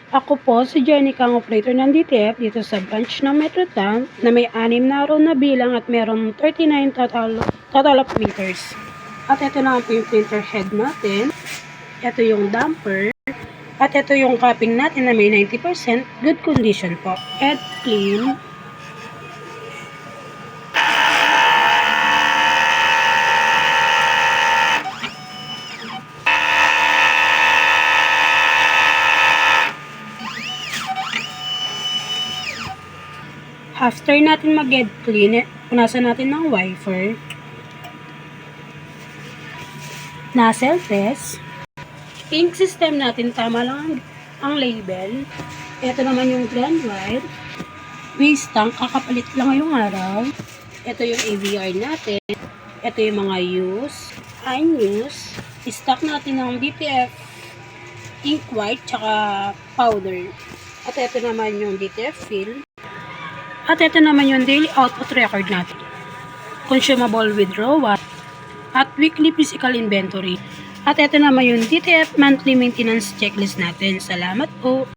Ako po si Jenny Kang, operator ng DTF dito sa branch ng Metrotown na may 6 na row na bilang at merong 39 total of meters. At ito na po yung printer head natin. Ito yung damper. At ito yung cupping natin na may 90% good condition po. And clean. After natin mag-get clean, punasan natin ng wiper, nozzle test, ink system natin, tama lang ang label. Ito naman yung blend wire, waste tank, kakapalit lang ngayong araw. Ito yung AVR natin, ito yung mga use, unused, stock natin ng DTF ink white, tsaka powder. At ito naman yung DTF fill. At ito naman yung daily output record natin. Consumable withdrawal at weekly physical inventory. At ito naman yung DTF monthly maintenance checklist natin. Salamat po!